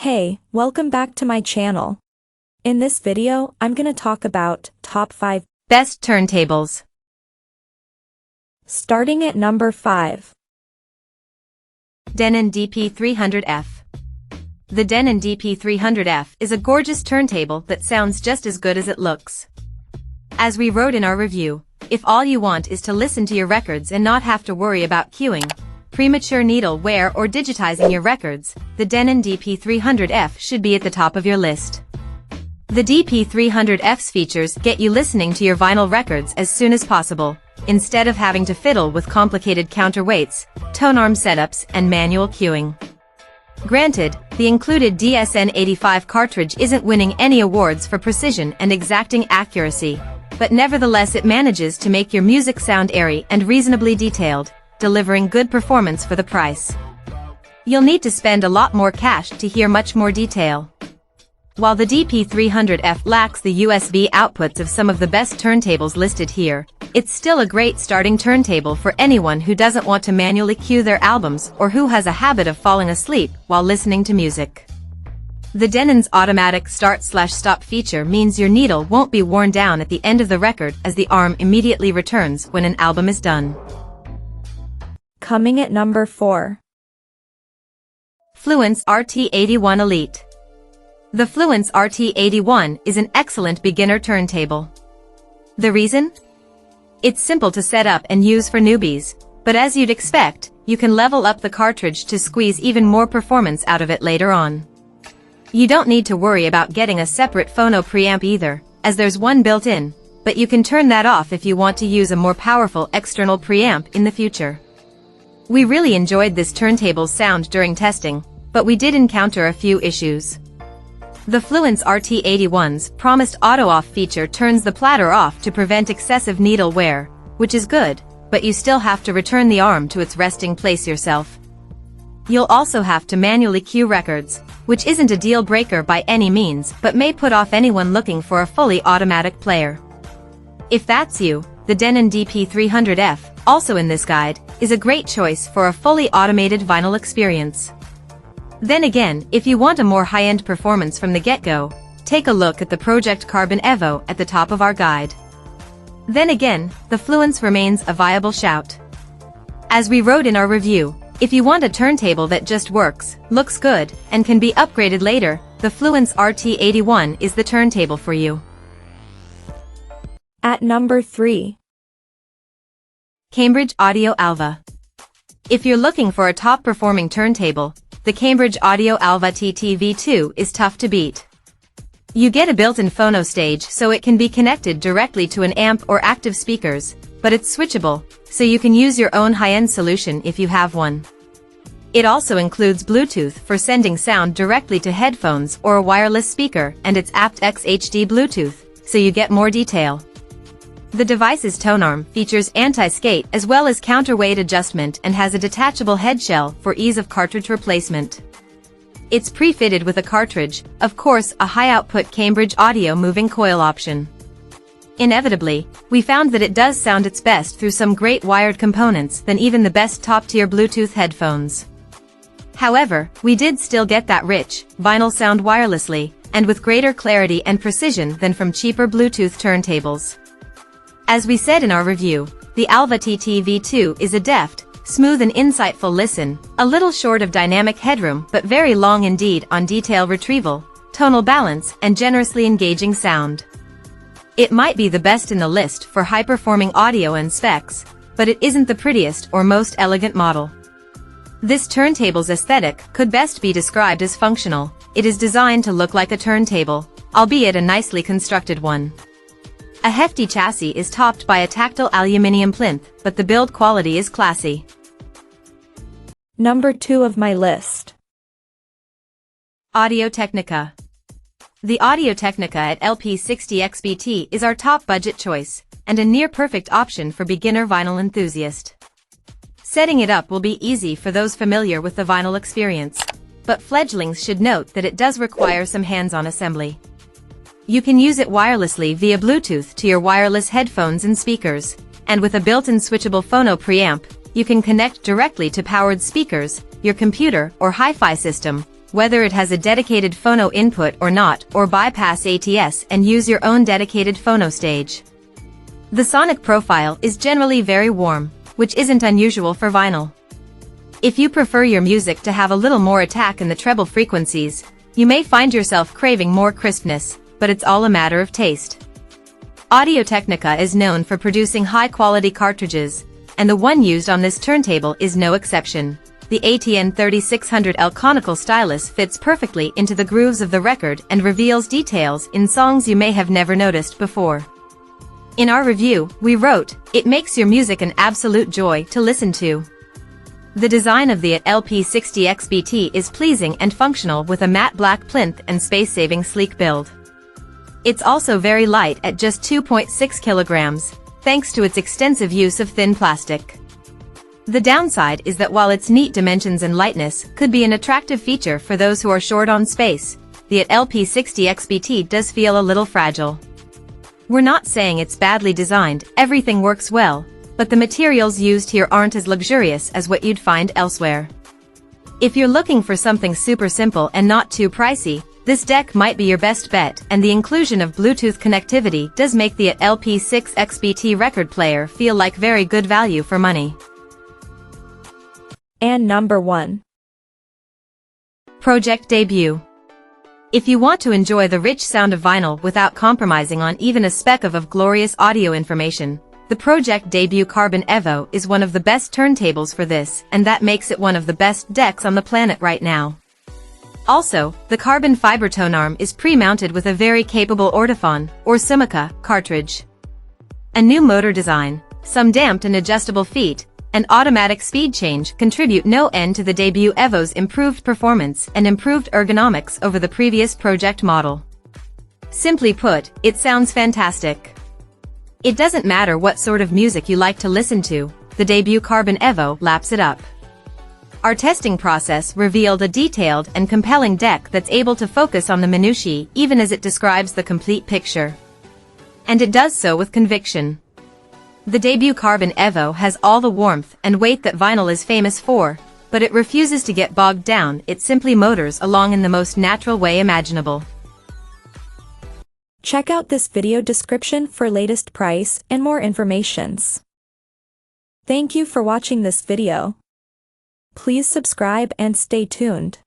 Hey, welcome back to my channel. In this video, I'm gonna talk about top 5 best turntables. Starting at number 5. Denon DP300F. The Denon DP300F is a gorgeous turntable that sounds just as good as it looks. As we wrote in our review, if all you want is to listen to your records and not have to worry about queuing, premature needle wear or digitizing your records, the Denon DP300F should be at the top of your list. The DP300F's features get you listening to your vinyl records as soon as possible, instead of having to fiddle with complicated counterweights, tone arm setups, and manual queuing. Granted, the included DSN85 cartridge isn't winning any awards for precision and exacting accuracy, but nevertheless it manages to make your music sound airy and reasonably detailed, delivering good performance for the price. You'll need to spend a lot more cash to hear much more detail. While the DP300F lacks the USB outputs of some of the best turntables listed here, it's still a great starting turntable for anyone who doesn't want to manually cue their albums or who has a habit of falling asleep while listening to music. The Denon's automatic start/stop feature means your needle won't be worn down at the end of the record as the arm immediately returns when an album is done. Coming at number 4. Fluance RT81 Elite. The Fluance RT81 is an excellent beginner turntable. The reason? It's simple to set up and use for newbies, but as you'd expect, you can level up the cartridge to squeeze even more performance out of it later on. You don't need to worry about getting a separate phono preamp either, as there's one built in, but you can turn that off if you want to use a more powerful external preamp in the future. We really enjoyed this turntable's sound during testing, but we did encounter a few issues. The Fluance RT81's promised auto-off feature turns the platter off to prevent excessive needle wear, which is good, but you still have to return the arm to its resting place yourself. You'll also have to manually cue records, which isn't a deal breaker by any means but may put off anyone looking for a fully automatic player. If that's you, the Denon DP300F, also in this guide, is a great choice for a fully automated vinyl experience. Then again, if you want a more high-end performance from the get-go, take a look at the Pro-Ject Carbon Evo at the top of our guide. Then again, the Fluance remains a viable shout. As we wrote in our review, if you want a turntable that just works, looks good, and can be upgraded later, the Fluance RT81 is the turntable for you. At number 3. Cambridge Audio Alva. If you're looking for a top-performing turntable, the Cambridge Audio Alva TTV2 is tough to beat. You get a built-in phono stage so it can be connected directly to an amp or active speakers, but it's switchable, so you can use your own high-end solution if you have one. It also includes Bluetooth for sending sound directly to headphones or a wireless speaker, and it's aptX HD Bluetooth, so you get more detail. The device's tone arm features anti-skate as well as counterweight adjustment and has a detachable head shell for ease of cartridge replacement. It's pre-fitted with a cartridge, of course a high-output Cambridge Audio moving coil option. Inevitably, we found that it does sound its best through some great wired components than even the best top-tier Bluetooth headphones. However, we did still get that rich, vinyl sound wirelessly, and with greater clarity and precision than from cheaper Bluetooth turntables. As we said in our review, the Alva TTV2 is a deft, smooth and insightful listen, a little short of dynamic headroom but very long indeed on detail retrieval, tonal balance, and generously engaging sound. It might be the best in the list for high-performing audio and specs, but it isn't the prettiest or most elegant model. This turntable's aesthetic could best be described as functional. It is designed to look like a turntable, albeit a nicely constructed one. A hefty chassis is topped by a tactile aluminum plinth, but the build quality is classy. Number 2 of my list. Audio-Technica. The Audio-Technica at LP60XBT is our top budget choice, and a near-perfect option for beginner vinyl enthusiast. Setting it up will be easy for those familiar with the vinyl experience, but fledglings should note that it does require some hands-on assembly. You can use it wirelessly via Bluetooth to your wireless headphones and speakers, and with a built-in switchable phono preamp, you can connect directly to powered speakers, your computer or hi-fi system, whether it has a dedicated phono input or not, or bypass ATS and use your own dedicated phono stage. The sonic profile is generally very warm, which isn't unusual for vinyl. If you prefer your music to have a little more attack in the treble frequencies, you may find yourself craving more crispness, but it's all a matter of taste. Audio-Technica is known for producing high-quality cartridges, and the one used on this turntable is no exception. The ATN 3600L conical stylus fits perfectly into the grooves of the record and reveals details in songs you may have never noticed before. In our review, we wrote, "It makes your music an absolute joy to listen to." The design of the LP60XBT is pleasing and functional with a matte black plinth and space-saving sleek build. It's also very light at just 2.6 kilograms, thanks to its extensive use of thin plastic. The downside is that while its neat dimensions and lightness could be an attractive feature for those who are short on space, the LP60XBT does feel a little fragile. We're not saying it's badly designed, everything works well, but the materials used here aren't as luxurious as what you'd find elsewhere. If you're looking for something super simple and not too pricey, this deck might be your best bet, and the inclusion of Bluetooth connectivity does make the LP60XBT record player feel like very good value for money. And number 1. Pro-Ject Debut. If you want to enjoy the rich sound of vinyl without compromising on even a speck of glorious audio information, the Pro-Ject Debut Carbon Evo is one of the best turntables for this, and that makes it one of the best decks on the planet right now. Also, the carbon fiber tone arm is pre-mounted with a very capable Ortophon, or Sumica, cartridge. A new motor design, some damped and adjustable feet, and automatic speed change contribute no end to the Debut Evo's improved performance and improved ergonomics over the previous Pro-Ject model. Simply put, it sounds fantastic. It doesn't matter what sort of music you like to listen to, the Debut Carbon Evo laps it up. Our testing process revealed a detailed and compelling deck that's able to focus on the minutiae even as it describes the complete picture. And it does so with conviction. The Debut Carbon Evo has all the warmth and weight that vinyl is famous for, but it refuses to get bogged down, it simply motors along in the most natural way imaginable. Check out this video description for latest price and more informations. Thank you for watching this video. Please subscribe and stay tuned.